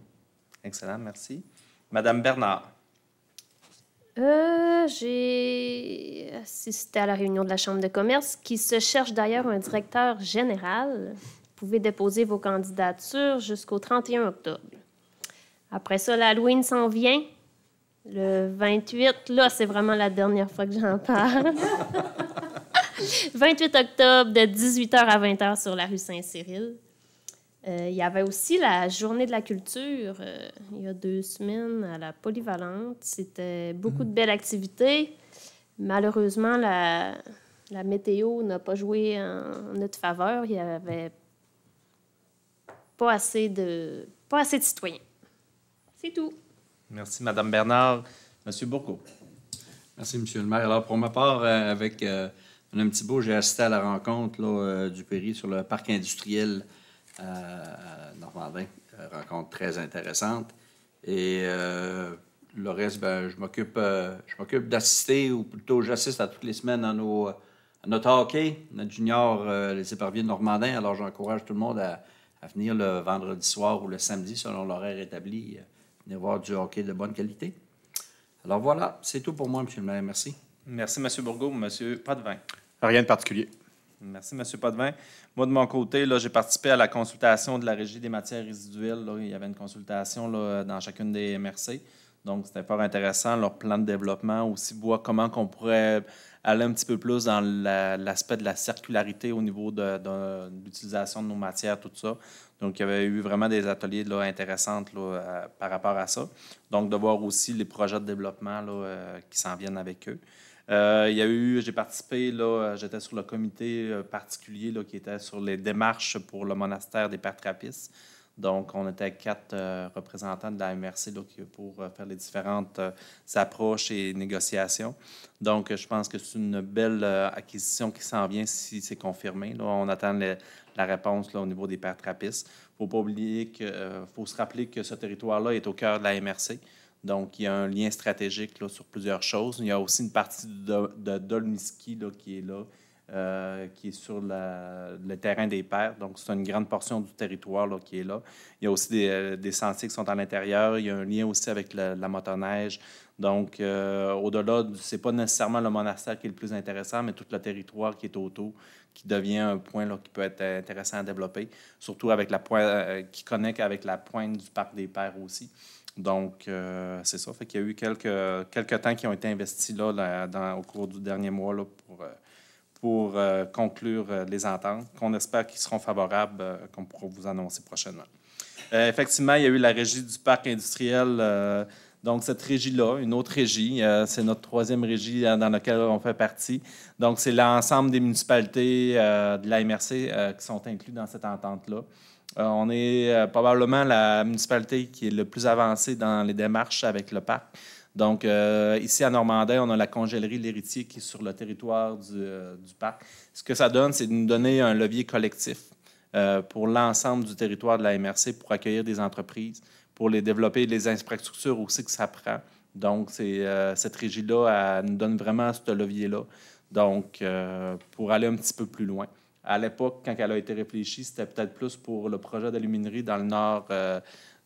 Excellent, merci. Mme Bernard. J'ai assisté à la réunion de la Chambre de commerce qui se cherche d'ailleurs un directeur général. Vous pouvez déposer vos candidatures jusqu'au 31 octobre. Après ça, l'Halloween s'en vient. Le 28, là, c'est vraiment la dernière fois que j'en parle. 28 octobre, de 18h à 20h sur la rue Saint-Cyril. Il y avait aussi la Journée de la culture il y a 2 semaines à la Polyvalente. C'était beaucoup de belles activités. Malheureusement, la météo n'a pas joué en notre faveur. Il n'y avait pas assez de citoyens. C'est tout. Merci, Mme Bernard. M. Bourgault. Merci, M. le maire. Alors, pour ma part, avec On a un petit bout, j'ai assisté à la rencontre là, du Péry sur le parc industriel à Normandin. Rencontre très intéressante. Et le reste, ben, je m'occupe d'assister, ou plutôt j'assiste à toutes les semaines à notre hockey, notre junior, les éperviers de Normandin. Alors j'encourage tout le monde à venir le vendredi soir ou le samedi, selon l'horaire établi, venir voir du hockey de bonne qualité. Alors voilà, c'est tout pour moi, M. le maire. Merci. Merci, M. Bourgault. M. Potvin. Rien de particulier. Merci, M. Potvin. Moi, de mon côté, là, j'ai participé à la consultation de la Régie des matières résiduelles. Là. Il y avait une consultation là, dans chacune des MRC. Donc, c'était fort intéressant, leur plan de développement, aussi voir comment on pourrait aller un petit peu plus dans l'aspect de la circularité au niveau de l'utilisation de nos matières, tout ça. Donc, il y avait eu vraiment des ateliers là, intéressants là, par rapport à ça. Donc, de voir aussi les projets de développement là, qui s'en viennent avec eux. J'ai participé, là, j'étais sur le comité particulier là, qui était sur les démarches pour le monastère des Pères Trappistes. Donc, on était 4 représentants de la MRC là, pour faire les différentes approches et négociations. Donc, je pense que c'est une belle acquisition qui s'en vient si c'est confirmé. Là, on attend la réponse là, au niveau des Pères Trappistes. Il ne faut pas oublier faut se rappeler que ce territoire-là est au cœur de la MRC. Donc, il y a un lien stratégique là, sur plusieurs choses. Il y a aussi une partie de Dolmiski là, qui est là, qui est sur le terrain des Pères. Donc, c'est une grande portion du territoire là, qui est là. Il y a aussi des sentiers qui sont à l'intérieur. Il y a un lien aussi avec la motoneige. Donc, au-delà, ce n'est pas nécessairement le monastère qui est le plus intéressant, mais tout le territoire qui est autour, qui devient un point là, qui peut être intéressant à développer, surtout avec qui connecte avec la pointe du Parc des Pères aussi. Donc, c'est ça. Fait qu'il y a eu quelques temps qui ont été investis là, au cours du dernier mois là, pour conclure les ententes, qu'on espère qu'ils seront favorables, qu'on pourra vous annoncer prochainement. Effectivement, il y a eu la régie du parc industriel. Donc, cette régie-là, une autre régie, c'est notre 3e régie dans laquelle on fait partie. Donc, c'est l'ensemble des municipalités de la MRC qui sont inclus dans cette entente-là. On est probablement la municipalité qui est le plus avancée dans les démarches avec le parc. Donc, ici à Normandin, on a la congélerie L'Héritier qui est sur le territoire du parc. Ce que ça donne, c'est de nous donner un levier collectif pour l'ensemble du territoire de la MRC pour accueillir des entreprises, pour les développer, les infrastructures aussi que ça prend. Donc, cette régie-là, elle nous donne vraiment ce levier-là. Donc, pour aller un petit peu plus loin. À l'époque, quand elle a été réfléchie, c'était peut-être plus pour le projet d'aluminerie dans le nord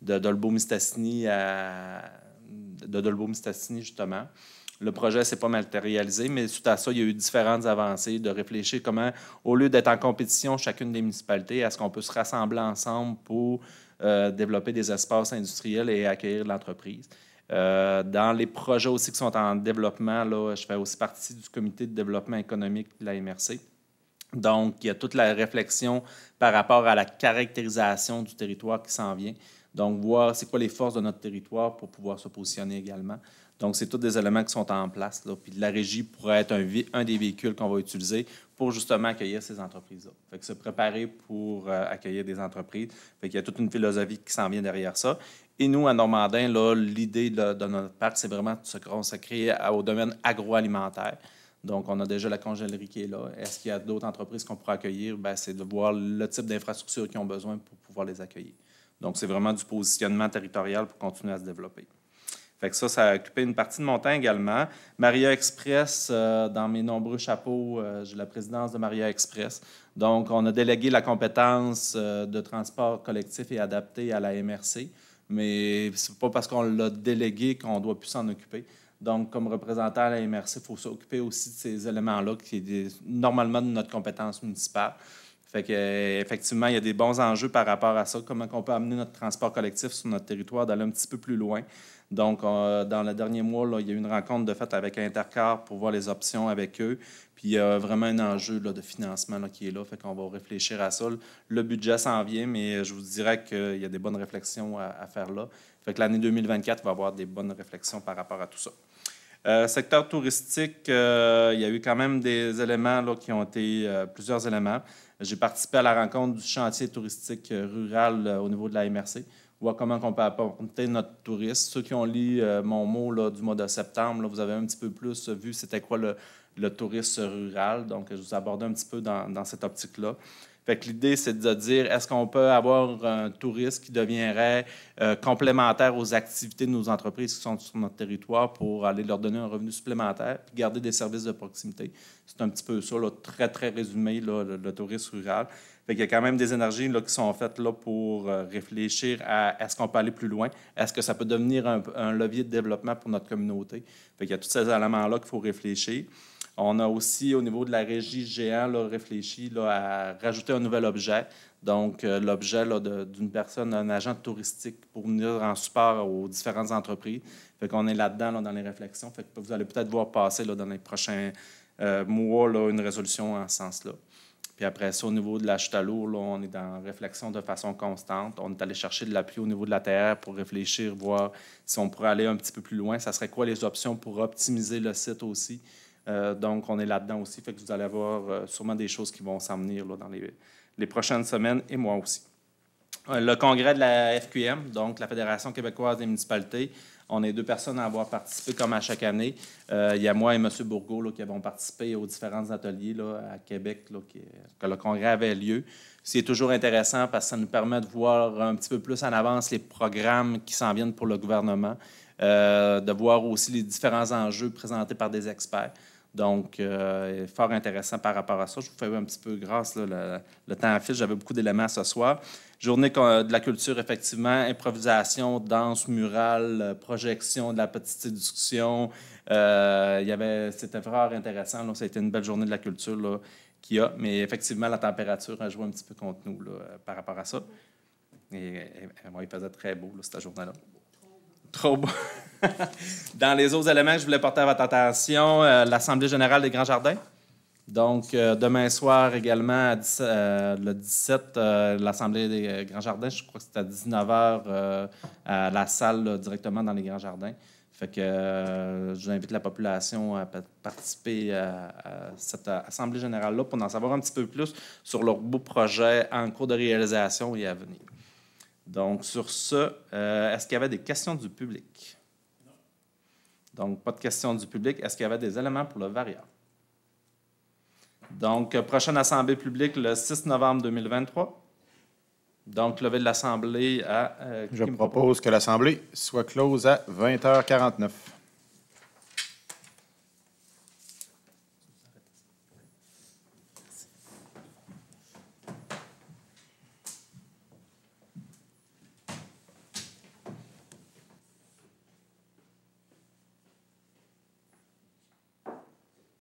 de Dolbeau-Mistassini, justement. Le projet ne s'est pas matérialisé, mais suite à ça, il y a eu différentes avancées de réfléchir comment, au lieu d'être en compétition chacune des municipalités, est-ce qu'on peut se rassembler ensemble pour développer des espaces industriels et accueillir l'entreprise. Dans les projets aussi qui sont en développement, là, je fais aussi partie du comité de développement économique de la MRC. Donc, il y a toute la réflexion par rapport à la caractérisation du territoire qui s'en vient. Donc, voir c'est quoi les forces de notre territoire pour pouvoir se positionner également. Donc, c'est tous des éléments qui sont en place. Là. Puis la régie pourrait être un des véhicules qu'on va utiliser pour justement accueillir ces entreprises-là. Fait que se préparer pour accueillir des entreprises. Fait qu'il y a toute une philosophie qui s'en vient derrière ça. Et nous, à Normandin, là, l'idée de notre parc, c'est vraiment de se consacrer au domaine agroalimentaire. Donc, on a déjà la congélerie qui est là. Est-ce qu'il y a d'autres entreprises qu'on pourra accueillir? Bien, c'est de voir le type d'infrastructures qu'ils ont besoin pour pouvoir les accueillir. Donc, c'est vraiment du positionnement territorial pour continuer à se développer. Fait que ça a occupé une partie de mon temps également. Maria Express, dans mes nombreux chapeaux, j'ai la présidence de Maria Express. Donc, on a délégué la compétence de transport collectif et adapté à la MRC, mais c'est pas parce qu'on l'a délégué qu'on ne doit plus s'en occuper. Donc, comme représentant à la MRC, il faut s'occuper aussi de ces éléments-là, qui est normalement de notre compétence municipale. Fait qu'effectivement, il y a des bons enjeux par rapport à ça, comment on peut amener notre transport collectif sur notre territoire, d'aller un petit peu plus loin. Donc, dans le dernier mois, là, il y a eu une rencontre de fait avec Intercar pour voir les options avec eux. Puis, il y a vraiment un enjeu là, de financement là, qui est là. Fait qu'on va réfléchir à ça. Le budget s'en vient, mais je vous dirais qu'il y a des bonnes réflexions à faire là. Fait que l'année 2024 va avoir des bonnes réflexions par rapport à tout ça. Secteur touristique, il y a eu quand même des éléments là, qui ont été plusieurs éléments. J'ai participé à la rencontre du chantier touristique rural au niveau de la MRC. voir comment on peut apporter notre tourisme. Ceux qui ont lu mon mot là, du mois de septembre, là, vous avez un petit peu plus vu c'était quoi le tourisme rural. Donc, je vous aborde un petit peu dans cette optique-là. Fait que l'idée, c'est de dire, est-ce qu'on peut avoir un tourisme qui deviendrait complémentaire aux activités de nos entreprises qui sont sur notre territoire pour aller leur donner un revenu supplémentaire puis garder des services de proximité? C'est un petit peu ça, là, très, très résumé, là, le tourisme rural. Fait qu'il y a quand même des énergies là, qui sont faites là, pour réfléchir à est-ce qu'on peut aller plus loin? Est-ce que ça peut devenir un levier de développement pour notre communauté? Fait qu'il y a tous ces éléments-là qu'il faut réfléchir. On a aussi, au niveau de la régie géant, là, réfléchi là, à rajouter un nouvel objet. Donc, l'objet d'une personne, un agent touristique pour venir en support aux différentes entreprises. Fait qu'on est là-dedans là, dans les réflexions. Fait que vous allez peut-être voir passer là, dans les prochains mois là, une résolution en ce sens-là. Puis après ça, au niveau de la chute à l'eau, là, on est dans réflexion de façon constante. On est allé chercher de l'appui au niveau de la TR pour réfléchir, voir si on pourrait aller un petit peu plus loin. Ça serait quoi les options pour optimiser le site aussi? Donc, on est là-dedans aussi. Fait que vous allez avoir sûrement des choses qui vont s'en venir là, dans les prochaines semaines et moi aussi. Le congrès de la FQM, donc la Fédération québécoise des municipalités, on est 2 personnes à avoir participé comme à chaque année. Il y a moi et M. Bourgault là, qui avons participé aux différents ateliers là, à Québec là, que le congrès avait lieu. C'est toujours intéressant parce que ça nous permet de voir un petit peu plus en avance les programmes qui s'en viennent pour le gouvernement, de voir aussi les différents enjeux présentés par des experts. Donc, fort intéressant par rapport à ça. Je vous fais un petit peu grâce, là, le temps affiche. J'avais beaucoup d'éléments ce soir. Journée de la culture, effectivement, improvisation, danse, murale, projection, de la petite discussion. C'était vraiment intéressant. Là. Ça a été une belle journée de la culture là, qu'il y a. Mais effectivement, la température a joué un petit peu contre nous là, par rapport à ça. Et moi, il faisait très beau là, cette journée-là. Trop beau. Dans les autres éléments que je voulais porter à votre attention, l'Assemblée générale des Grands Jardins. Donc, demain soir également, le 17, l'Assemblée des Grands Jardins, je crois que c'est à 19h à la salle là, directement dans les Grands Jardins. Fait que je vous invite la population à participer à cette Assemblée générale-là pour en savoir un petit peu plus sur leurs beaux projets en cours de réalisation et à venir. Donc, sur ce, est-ce qu'il y avait des questions du public? Donc, pas de questions du public. Est-ce qu'il y avait des éléments pour le variable? Donc, prochaine assemblée publique le 6 novembre 2023. Donc, levée de l'assemblée à... Je propose que l'assemblée soit close à 20h49.